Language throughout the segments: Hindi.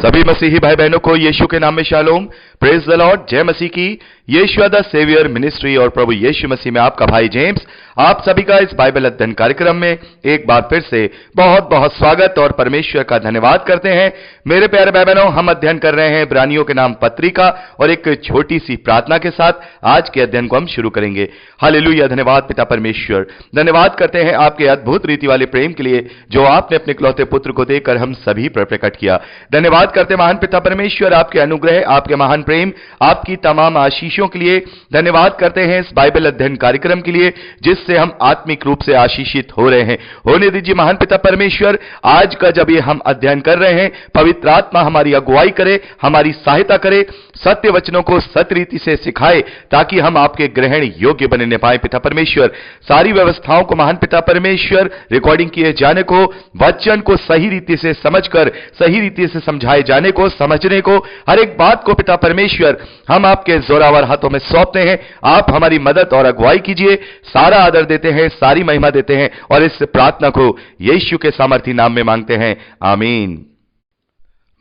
सभी मसीही भाई बहनों को यीशु के नाम में शालोम, प्रेज द लॉर्ड, जय मसीह की। यीशु द सेवियर मिनिस्ट्री और प्रभु यीशु मसीह में आपका भाई जेम्स आप सभी का इस बाइबल अध्ययन कार्यक्रम में एक बार फिर से बहुत बहुत स्वागत और परमेश्वर का धन्यवाद करते हैं। मेरे प्यारे भाई बहनों, हम अध्ययन कर रहे हैं इब्रानियों के नाम पत्री का और एक छोटी सी प्रार्थना के साथ आज के अध्ययन को हम शुरू करेंगे। हालेलुया, धन्यवाद पिता परमेश्वर, धन्यवाद करते हैं आपके अद्भुत रीति वाले प्रेम के लिए जो आपने अपने इकलौते पुत्र को देकर हम सभी पर प्रकट किया। धन्यवाद करते महान पिता परमेश्वर आपके अनुग्रह, आपके महान प्रेम, आपकी तमाम आशीषों के लिए। धन्यवाद करते हैं इस बाइबल अध्ययन कार्यक्रम के लिए जिससे हम आत्मिक रूप से आशीषित हो रहे हैं। होने दीजिए महान पिता परमेश्वर, आज का जब ये हम अध्ययन कर रहे हैं, पवित्र आत्मा हमारी अगुवाई करे, हमारी सहायता करे, सत्य वचनों को सत्य रीति से सिखाए ताकि हम आपके ग्रहण योग्य बनने पाए। पिता परमेश्वर, सारी व्यवस्थाओं को महान पिता परमेश्वर रिकॉर्डिंग किए जाने को, वचन को सही रीति से समझकर सही रीति से समझाए जाने को, समझने को, हर एक बात को पिता परमेश्वर हम आपके जोरावर हाथों में सौंपते हैं। आप हमारी मदद और अगुवाई कीजिए। सारा आदर देते हैं, सारी महिमा देते हैं और इस प्रार्थना को यीशु के सामर्थी नाम में मांगते हैं, आमीन।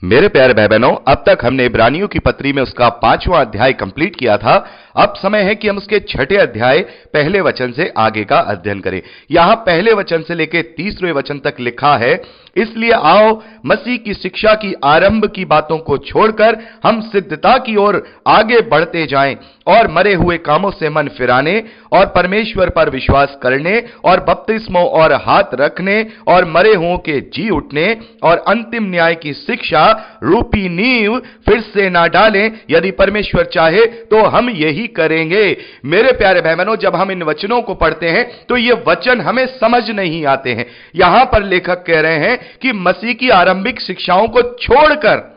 मेरे प्यारे भाई बहनों, अब तक हमने इब्रानियों की पत्री में उसका 5वां अध्याय कंप्लीट किया था। अब समय है कि हम उसके 6ठे अध्याय पहले वचन से आगे का अध्ययन करें। यहां पहले वचन से लेकर 30वें वचन तक लिखा है, इसलिए आओ मसीह की शिक्षा की आरंभ की बातों को छोड़कर हम सिद्धता की ओर आगे बढ़ते जाएं और मरे हुए कामों से मन फिराने और परमेश्वर पर विश्वास करने और बपतिस्मों और हाथ रखने और मरे हुओं के जी उठने और अंतिम न्याय की शिक्षा रूपी नींव फिर से ना डालें। यदि परमेश्वर चाहे तो हम यही करेंगे। मेरे प्यारे भाई बहनों, जब हम इन वचनों को पढ़ते हैं तो ये वचन हमें समझ नहीं आते हैं। यहां पर लेखक कह रहे हैं कि मसीह की आरंभिक शिक्षाओं को छोड़कर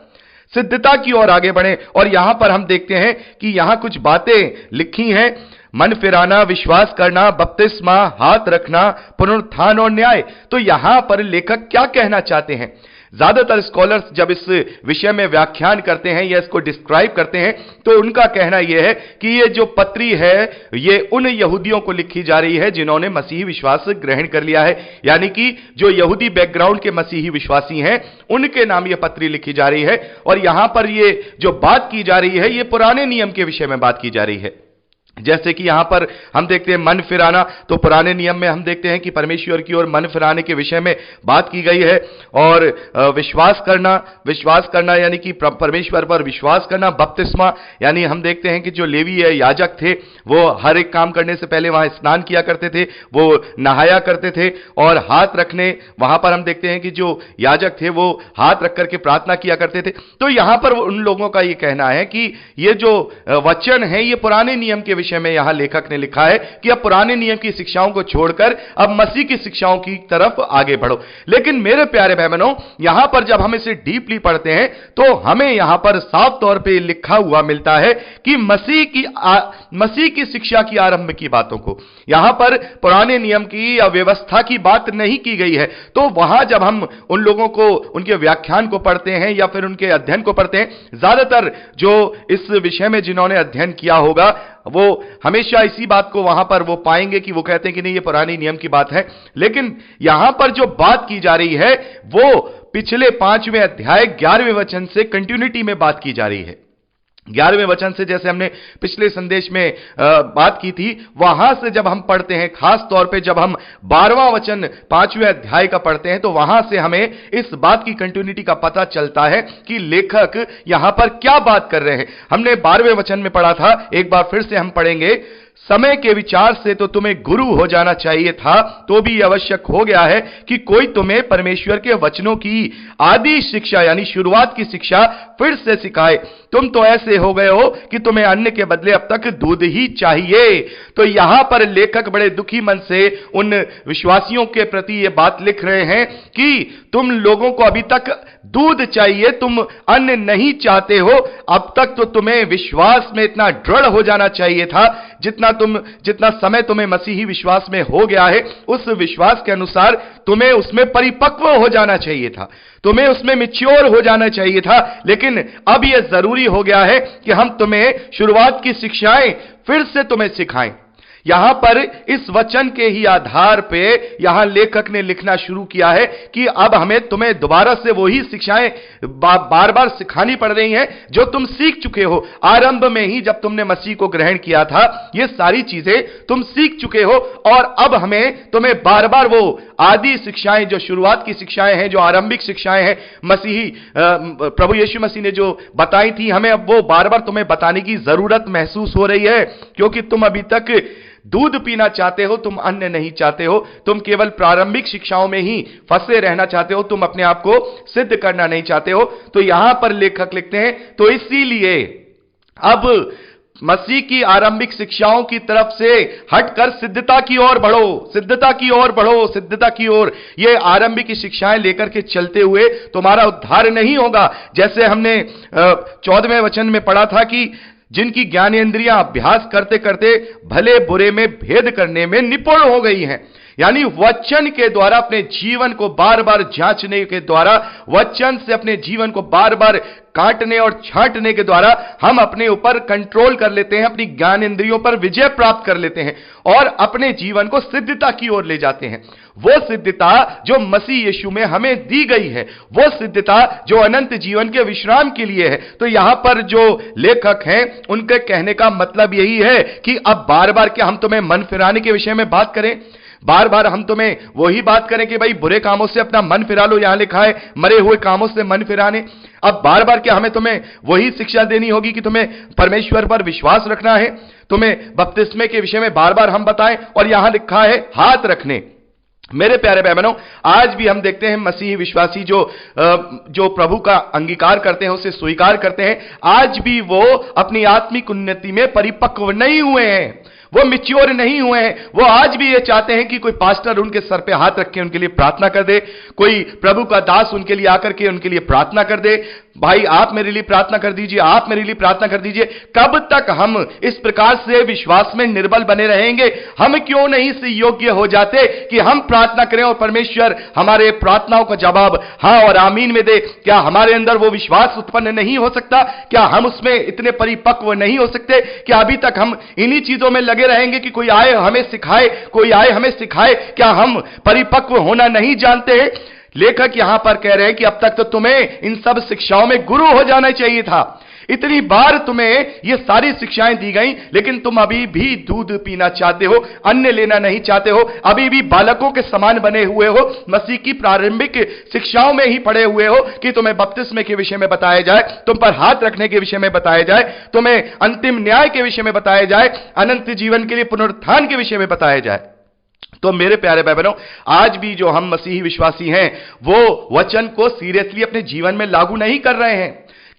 सिद्धता की ओर आगे बढ़े। और यहां पर हम देखते हैं कि यहां कुछ बातें लिखी हैं, मन फिराना, विश्वास करना, बपतिस्मा, हाथ रखना, पुनरुत्थान और न्याय। तो यहां पर लेखक क्या कहना चाहते हैं? ज्यादातर स्कॉलर्स जब इस विषय में व्याख्यान करते हैं या इसको डिस्क्राइब करते हैं तो उनका कहना यह है कि ये जो पत्री है ये उन यहूदियों को लिखी जा रही है जिन्होंने मसीही विश्वास ग्रहण कर लिया है, यानी कि जो यहूदी बैकग्राउंड के मसीही विश्वासी हैं उनके नाम ये पत्री लिखी जा रही है। और यहां पर ये जो बात की जा रही है ये पुराने नियम के विषय में बात की जा रही है। जैसे कि यहां पर हम देखते हैं मन फिराना, तो पुराने नियम में हम देखते हैं कि परमेश्वर की ओर मन फिराने के विषय में बात की गई है। और विश्वास करना यानी कि परमेश्वर पर विश्वास करना। बपतिस्मा यानी हम देखते हैं कि जो लेवी याजक थे वो हर एक काम करने से पहले वहां स्नान किया करते थे, वो नहाया करते थे। और हाथ रखने, वहां पर हम देखते हैं कि जो याजक थे वो हाथ रख करके प्रार्थना किया करते थे। तो यहां पर उन लोगों का ये कहना है कि ये जो वचन है ये पुराने नियम के विषय में यहां लेखक ने लिखा है कि अब पुराने नियम की शिक्षाओं को छोड़कर अब मसीह की शिक्षाओं की तरफ आगे बढ़ो। लेकिन मेरे प्यारे भाई बहनों, यहां पर जब हम इसे डीपली पढ़ते हैं तो हमें यहां पर साफ तौर पे लिखा हुआ मिलता है कि मसीह की शिक्षा की आरंभ की बातों को, यहां पर पुराने नियम की या व्यवस्था की बात नहीं की गई है। तो वहां जब हम उन लोगों को उनके व्याख्यान को पढ़ते हैं या फिर उनके अध्ययन को पढ़ते हैं, ज्यादातर जो इस विषय में जिन्होंने अध्ययन किया होगा वो हमेशा इसी बात को वहां पर वो पाएंगे कि वो कहते हैं कि नहीं ये पुराने नियम की बात है। लेकिन यहां पर जो बात की जा रही है वो पिछले 5वें अध्याय 11वें वचन से कंटिन्यूटी में बात की जा रही है। 11वें वचन से, जैसे हमने पिछले संदेश में बात की थी, वहां से जब हम पढ़ते हैं, खास तौर पे जब हम 12वां वचन 5वें अध्याय का पढ़ते हैं तो वहां से हमें इस बात की कंटिन्यूटी का पता चलता है कि लेखक यहां पर क्या बात कर रहे हैं। हमने 12वें वचन में पढ़ा था, एक बार फिर से हम पढ़ेंगे, समय के विचार से तो तुम्हें गुरु हो जाना चाहिए था, तो भी आवश्यक हो गया है कि कोई तुम्हें परमेश्वर के वचनों की आदि शिक्षा यानी शुरुआत की शिक्षा फिर से सिखाए। तुम तो ऐसे हो गए हो कि तुम्हें अन्न के बदले अब तक दूध ही चाहिए। तो यहां पर लेखक बड़े दुखी मन से उन विश्वासियों के प्रति यह बात लिख रहे हैं कि तुम लोगों को अभी तक दूध चाहिए, तुम अन्न नहीं चाहते हो। अब तक तो तुम्हें विश्वास में इतना दृढ़ हो जाना चाहिए था, जितना समय तुम्हें मसीही विश्वास में हो गया है उस विश्वास के अनुसार तुम्हें उसमें परिपक्व हो जाना चाहिए था, तुम्हें उसमें मैच्योर हो जाना चाहिए था। लेकिन अब यह जरूरी हो गया है कि हम तुम्हें शुरुआत की शिक्षाएं फिर से तुम्हें सिखाएं। यहां पर इस वचन के ही आधार पे यहां लेखक ने लिखना शुरू किया है कि अब हमें तुम्हें दोबारा से वही शिक्षाएं बार बार सिखानी पड़ रही हैं जो तुम सीख चुके हो। आरंभ में ही जब तुमने मसीह को ग्रहण किया था, ये सारी चीजें तुम सीख चुके हो, और अब हमें तुम्हें बार बार वो आदि शिक्षाएं, जो शुरुआत की शिक्षाएं हैं, जो आरंभिक शिक्षाएं हैं, मसीही प्रभु यीशु मसीह ने जो बताई थी, हमें अब वो बार बार तुम्हें बताने की जरूरत महसूस हो रही है, क्योंकि तुम अभी तक दूध पीना चाहते हो, तुम अन्न नहीं चाहते हो, तुम केवल प्रारंभिक शिक्षाओं में ही फंसे रहना चाहते हो, तुम अपने आप को सिद्ध करना नहीं चाहते हो। तो यहां पर लेखक लिखते हैं, तो इसीलिए अब मसीह की आरंभिक शिक्षाओं की तरफ से हटकर सिद्धता की ओर बढ़ो, सिद्धता की ओर बढ़ो, सिद्धता की ओर। ये आरंभिक शिक्षाएं लेकर के चलते हुए तुम्हारा उद्धार नहीं होगा। जैसे हमने 14वें वचन में पढ़ा था कि जिनकी ज्ञानेंद्रियां अभ्यास करते करते भले बुरे में भेद करने में निपुण हो गई हैं, यानी वचन के द्वारा अपने जीवन को बार बार जांचने के द्वारा, वचन से अपने जीवन को बार बार काटने और छांटने के द्वारा हम अपने ऊपर कंट्रोल कर लेते हैं, अपनी ज्ञान इंद्रियों पर विजय प्राप्त कर लेते हैं और अपने जीवन को सिद्धता की ओर ले जाते हैं। वो सिद्धता जो मसीह यीशु में हमें दी गई है, वो सिद्धता जो अनंत जीवन के विश्राम के लिए है। तो यहां पर जो लेखक हैं उनके कहने का मतलब यही है कि अब बार बार क्या हम तुम्हें मन फिराने के विषय में बात करें, बार बार हम तुम्हें वही बात करें कि भाई बुरे कामों से अपना मन फिरा लो, यहां लिखा है मरे हुए कामों से मन फिराने। अब बार बार क्या हमें तुम्हें वही शिक्षा देनी होगी कि तुम्हें परमेश्वर पर विश्वास रखना है, तुम्हें बपतिस्मे के विषय में बार बार हम बताएं, और यहां लिखा है हाथ रखने। मेरे प्यारे भाई बहनों, आज भी हम देखते हैं मसीही विश्वासी जो प्रभु का अंगीकार करते हैं, उसे स्वीकार करते हैं, आज भी वो अपनी आत्मिक उन्नति में परिपक्व नहीं हुए हैं, वो मैच्योर नहीं हुए हैं। वो आज भी ये चाहते हैं कि कोई पास्टर उनके सर पे हाथ रख के उनके लिए प्रार्थना कर दे, कोई प्रभु का दास उनके लिए आकर के उनके लिए प्रार्थना कर दे, भाई आप मेरे लिए प्रार्थना कर दीजिए, आप मेरे लिए प्रार्थना कर दीजिए। कब तक हम इस प्रकार से विश्वास में निर्बल बने रहेंगे? हम क्यों नहीं से योग्य हो जाते कि हम प्रार्थना करें और परमेश्वर हमारे प्रार्थनाओं का जवाब हां और आमीन में दे? क्या हमारे अंदर वो विश्वास उत्पन्न नहीं हो सकता? क्या हम उसमें इतने परिपक्व नहीं हो सकते? क्या अभी तक हम इन्हीं चीजों में लगे रहेंगे कि कोई आए हमें सिखाए, कोई आए हमें सिखाए? क्या हम परिपक्व होना नहीं जानते हैं? लेखक यहां पर कह रहे हैं कि अब तक तो तुम्हें इन सब शिक्षाओं में गुरु हो जाना चाहिए था। इतनी बार तुम्हें ये सारी शिक्षाएं दी गई, लेकिन तुम अभी भी दूध पीना चाहते हो, अन्न लेना नहीं चाहते हो, अभी भी बालकों के समान बने हुए हो, मसीह की प्रारंभिक शिक्षाओं में ही पड़े हुए हो कि तुम्हें बपतिस्मे के विषय में बताया जाए, तुम पर हाथ रखने के विषय में बताया जाए, तुम्हें अंतिम न्याय के विषय में बताया जाए, अनंत जीवन के लिए पुनरुत्थान के विषय में बताया जाए। तो मेरे प्यारे भाई बहनों, आज भी जो हम मसीही विश्वासी हैं वो वचन को सीरियसली अपने जीवन में लागू नहीं कर रहे हैं,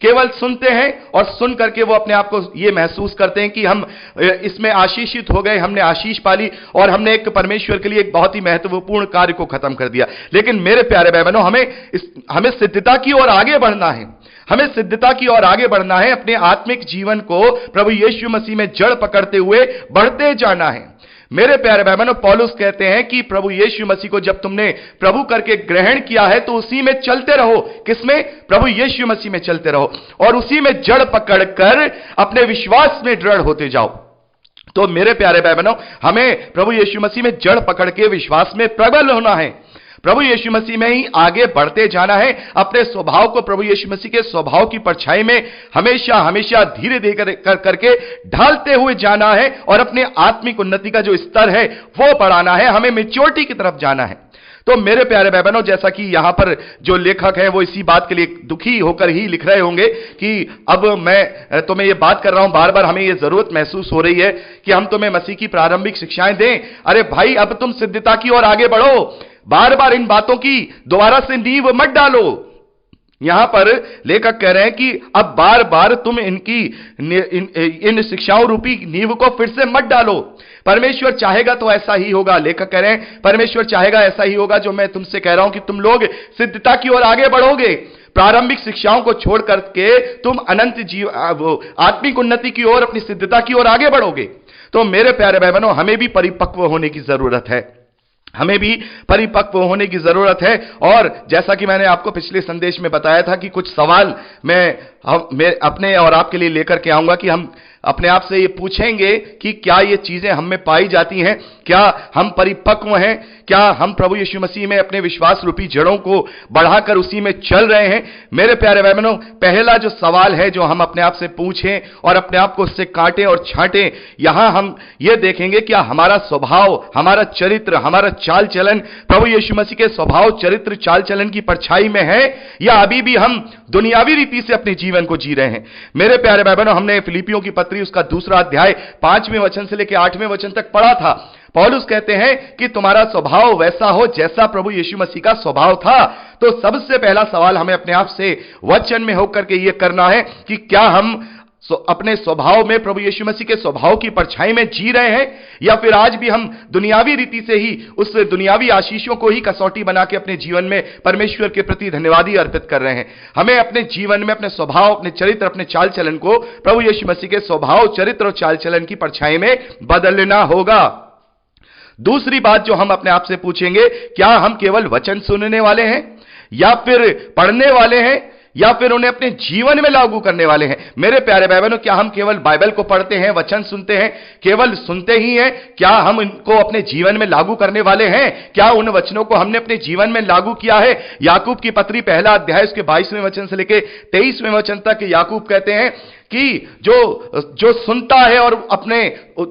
केवल सुनते हैं और सुन करके वो अपने आप को ये महसूस करते हैं कि हम इसमें आशीषित हो गए, हमने आशीष पाली और हमने एक परमेश्वर के लिए एक बहुत ही महत्वपूर्ण कार्य को खत्म कर दिया। लेकिन मेरे प्यारे भाई बहनों, हमें सिद्धता की ओर आगे बढ़ना है, हमें सिद्धता की ओर आगे बढ़ना है, अपने आत्मिक जीवन को प्रभु यीशु मसीह में जड़ पकड़ते हुए बढ़ते जाना है। मेरे प्यारे भाई बहनों, पौलुस कहते हैं कि प्रभु यीशु मसीह को जब तुमने प्रभु करके ग्रहण किया है तो उसी में चलते रहो। किसमें? प्रभु यीशु मसीह में चलते रहो और उसी में जड़ पकड़कर अपने विश्वास में दृढ़ होते जाओ। तो मेरे प्यारे भाई बहनों, हमें प्रभु यीशु मसीह में जड़ पकड़ के विश्वास में प्रबल होना है, प्रभु यीशु मसीह में ही आगे बढ़ते जाना है, अपने स्वभाव को प्रभु यीशु मसीह के स्वभाव की परछाई में हमेशा हमेशा धीरे धीरे करके ढालते हुए जाना है और अपने आत्मिक उन्नति का जो स्तर है वो बढ़ाना है, हमें मैच्योरिटी की तरफ जाना है। तो मेरे प्यारे भाई बहनों, जैसा कि यहां पर जो लेखक है वो इसी बात के लिए दुखी होकर ही लिख रहे होंगे कि अब मैं तुम्हें ये बात कर रहा हूं, बार बार हमें ये जरूरत महसूस हो रही है कि हम तुम्हें मसीह की प्रारंभिक शिक्षाएं दें। अरे भाई, अब तुम सिद्धता की ओर आगे बढ़ो, बार बार इन बातों की दोबारा से नींव मत डालो। यहां पर लेखक कह रहे हैं कि अब बार बार तुम इन शिक्षाओं रूपी नींव को फिर से मत डालो। परमेश्वर चाहेगा तो ऐसा ही होगा। लेखक कह रहे हैं परमेश्वर चाहेगा ऐसा ही होगा जो मैं तुमसे कह रहा हूं कि तुम लोग सिद्धता की ओर आगे बढ़ोगे, प्रारंभिक शिक्षाओं को छोड़ करके तुम अनंत आत्मिक उन्नति की ओर, अपनी सिद्धता की ओर आगे बढ़ोगे। तो मेरे प्यारे भाई बहनों, हमें भी परिपक्व होने की जरूरत है, हमें भी परिपक्व होने की जरूरत है। और जैसा कि मैंने आपको पिछले संदेश में बताया था कि कुछ सवाल मैं मैं अपने और आपके लिए लेकर के आऊंगा कि हम अपने आप से ये पूछेंगे कि क्या ये चीजें हम में पाई जाती हैं, क्या हम परिपक्व हैं, क्या हम प्रभु यीशु मसीह में अपने विश्वास रूपी जड़ों को बढ़ाकर उसी में चल रहे हैं। मेरे प्यारे भाई बहनों, पहला जो सवाल है जो हम अपने आप से पूछें और अपने आप को उससे काटें और छांटें, यहां हम ये देखेंगे क्या हमारा स्वभाव, हमारा चरित्र, हमारा चाल चलन प्रभु यीशु मसीह के स्वभाव, चरित्र, चाल चलन की परछाई में है, या अभी भी हम दुनियावी रीति से अपने जीवन को जी रहे हैं। मेरे प्यारे भाई बहनों, हमने फिलिपियों की पत्री उसका 2 अध्याय 5वें वचन से लेकर 8वें वचन तक पढ़ा था। पौलुस कहते हैं कि तुम्हारा स्वभाव वैसा हो जैसा प्रभु यीशु मसीह का स्वभाव था। तो सबसे पहला सवाल हमें अपने आप से वचन में होकर के यह करना है कि क्या हम अपने स्वभाव में प्रभु यीशु मसीह के स्वभाव की परछाई में जी रहे हैं, या फिर आज भी हम दुनियावी रीति से ही उस दुनियावी आशीषों को ही कसौटी बना के अपने जीवन में परमेश्वर के प्रति धन्यवादी अर्पित कर रहे हैं। हमें अपने जीवन में अपने स्वभाव, अपने चरित्र, अपने चाल चलन को प्रभु यीशु मसीह के स्वभाव, चरित्र और चाल चलन की परछाई में बदलना होगा। दूसरी बात जो हम अपने आप से पूछेंगे, क्या हम केवल वचन सुनने वाले हैं, या फिर पढ़ने वाले हैं, या फिर उन्हें अपने जीवन में लागू करने वाले हैं। मेरे प्यारे भाई बहनों, क्या हम केवल बाइबल को पढ़ते हैं, वचन सुनते हैं, केवल सुनते ही हैं? क्या हम इनको अपने जीवन में लागू करने वाले हैं? क्या उन वचनों को हमने अपने जीवन में लागू किया है? याकूब की पत्री 1 अध्याय उसके 22वें वचन से लेकर 23वें वचन तक याकूब कहते हैं कि जो सुनता है और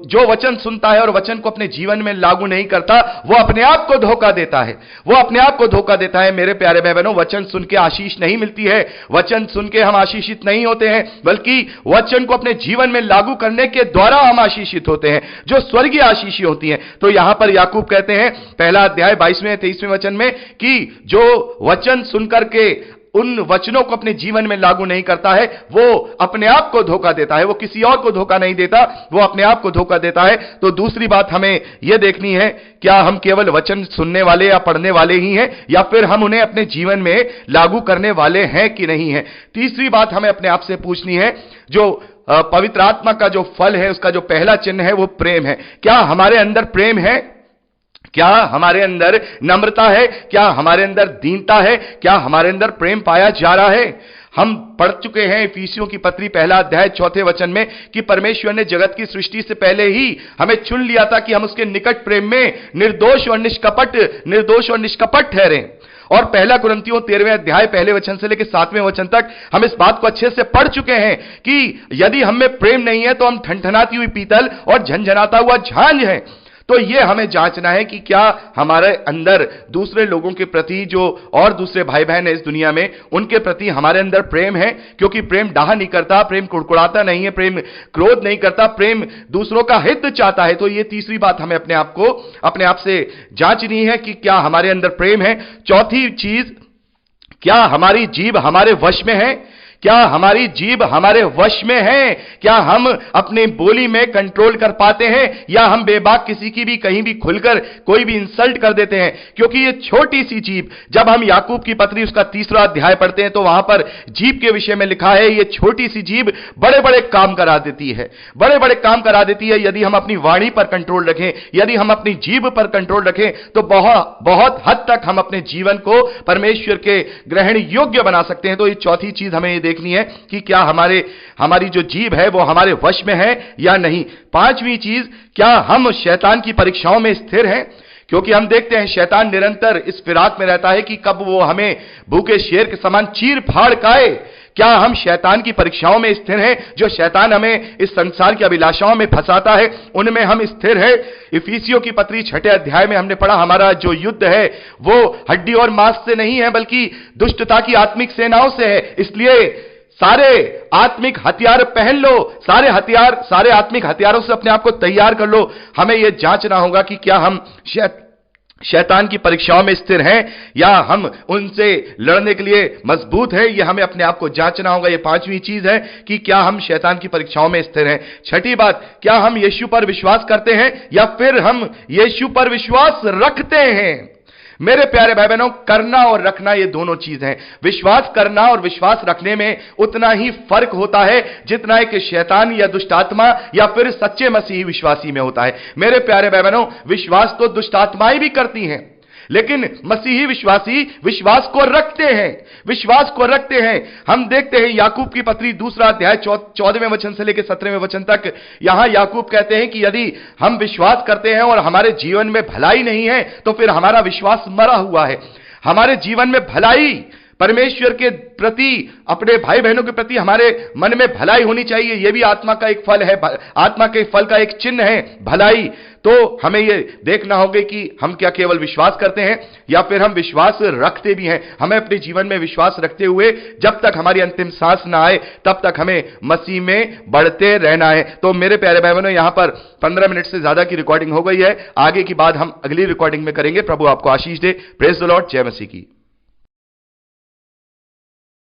जो वचन सुनता है और वचन को अपने जीवन में लागू नहीं करता, वो अपने आप को धोखा देता है। वो अपने आप को धोखा देता है। मेरे प्यारे भाई बहनों, वचन सुन के आशीष नहीं मिलती है, वचन सुन के हम आशीषित नहीं होते हैं, बल्कि वचन को अपने जीवन में लागू करने के द्वारा हम आशीषित होते हैं, जो स्वर्गीय आशीष होती हैं। तो यहां पर याकूब कहते हैं 1 अध्याय 22वें 23वें वचन में कि जो वचन सुनकर के उन वचनों को अपने जीवन में लागू नहीं करता है, वो अपने आप को धोखा देता है। वो किसी और को धोखा नहीं देता, वो अपने आप को धोखा देता है। तो दूसरी बात हमें यह देखनी है, क्या हम केवल वचन सुनने वाले या पढ़ने वाले ही हैं, या फिर हम उन्हें अपने जीवन में लागू करने वाले हैं कि नहीं है। तीसरी बात हमें अपने आप से पूछनी है, जो पवित्र आत्मा का जो फल है, उसका जो पहला चिन्ह है वो प्रेम है। क्या हमारे अंदर प्रेम है? क्या हमारे अंदर नम्रता है? क्या हमारे अंदर दीनता है? क्या हमारे अंदर प्रेम पाया जा रहा है? हम पढ़ चुके हैं इफिसियों की पत्री 1 अध्याय 4 वचन में कि परमेश्वर ने जगत की सृष्टि से पहले ही हमें चुन लिया था कि हम उसके निकट प्रेम में निर्दोष और निष्कपट ठहरें। और 1 कुरिन्थियों 13वें अध्याय 1 वचन से लेकर 7वें वचन तक हम इस बात को अच्छे से पढ़ चुके हैं कि यदि हम में प्रेम नहीं है तो हम ठनठनाती हुई पीतल और झनझनाता हुआ झांझ है। तो ये हमें जांचना है कि क्या हमारे अंदर दूसरे लोगों के प्रति, जो और दूसरे भाई बहन है इस दुनिया में, उनके प्रति हमारे अंदर प्रेम है। क्योंकि प्रेम डाह नहीं करता, प्रेम कुड़कुड़ाता नहीं है, प्रेम क्रोध नहीं करता, प्रेम दूसरों का हित चाहता है। तो ये तीसरी बात हमें अपने आप से जांचनी है कि क्या हमारे अंदर प्रेम है। चौथी चीज, क्या हमारी जीभ हमारे वश में है? क्या हमारी जीभ हमारे वश में है? क्या हम अपनी बोली में कंट्रोल कर पाते हैं, या हम बेबाक किसी की भी कहीं भी खुलकर कोई भी इंसल्ट कर देते हैं? क्योंकि ये छोटी सी जीभ, जब हम याकूब की पत्री उसका 3 अध्याय पढ़ते हैं तो वहां पर जीभ के विषय में लिखा है, ये छोटी सी जीभ बड़े बड़े काम करा देती है, बड़े बड़े काम करा देती है। यदि हम अपनी वाणी पर कंट्रोल रखें, यदि हम अपनी जीभ पर कंट्रोल रखें, तो बहुत हद तक हम अपने जीवन को परमेश्वर के ग्रहण योग्य बना सकते हैं। तो ये चौथी चीज हमें देखनी है कि क्या हमारी जो जीभ है वो हमारे वश में है या नहीं। पांचवी चीज, क्या हम शैतान की परीक्षाओं में स्थिर हैं? क्योंकि हम देखते हैं शैतान निरंतर इस फिराक में रहता है कि कब वो हमें भूखे शेर के समान चीर फाड़ खाए। क्या हम शैतान की परीक्षाओं में स्थिर हैं? जो शैतान हमें इस संसार की अभिलाषाओं में फंसाता है, उनमें हम स्थिर हैं? इफिसियों की पत्री 6 अध्याय में हमने पढ़ा, हमारा जो युद्ध है वो हड्डी और मांस से नहीं है, बल्कि दुष्टता की आत्मिक सेनाओं से है। इसलिए सारे आत्मिक हथियार पहन लो, सारे आत्मिक हथियारों से अपने आप को तैयार कर लो। हमें यह जांचना होगा कि क्या हम शैतान की परीक्षाओं में स्थिर हैं, या हम उनसे लड़ने के लिए मजबूत हैं। यह हमें अपने आप को जांचना होगा। यह पांचवी चीज है कि क्या हम शैतान की परीक्षाओं में स्थिर हैं। छठी बात, क्या हम यीशु पर विश्वास करते हैं, या फिर हम यीशु पर विश्वास रखते हैं? मेरे प्यारे भाई बहनों, करना और रखना ये दोनों चीज हैं। विश्वास करना और विश्वास रखने में उतना ही फर्क होता है जितना एक शैतान या दुष्ट आत्मा या फिर सच्चे मसीही विश्वासी में होता है। मेरे प्यारे भाई बहनों, विश्वास तो दुष्ट आत्माएं भी करती हैं, लेकिन मसीही विश्वासी विश्वास को रखते हैं, विश्वास को रखते हैं। हम देखते हैं याकूब की पत्री 2 अध्याय 14वें वचन से लेकर 17वें वचन तक, यहां याकूब कहते हैं कि यदि हम विश्वास करते हैं और हमारे जीवन में भलाई नहीं है तो फिर हमारा विश्वास मरा हुआ है। हमारे जीवन में भलाई, परमेश्वर के प्रति, अपने भाई बहनों के प्रति हमारे मन में भलाई होनी चाहिए। यह भी आत्मा का एक फल है, आत्मा के फल का एक चिन्ह है भलाई। तो हमें यह देखना होगा कि हम क्या केवल विश्वास करते हैं या फिर हम विश्वास रखते भी हैं। हमें अपने जीवन में विश्वास रखते हुए जब तक हमारी अंतिम सांस ना आए तब तक हमें मसीह में बढ़ते रहना है। तो मेरे प्यारे भाई बहनों, यहां पर 15 मिनट से ज्यादा की रिकॉर्डिंग हो गई है। आगे की बात हम अगली रिकॉर्डिंग में करेंगे। प्रभु आपको आशीष दे। Praise the Lord. जय मसीह की।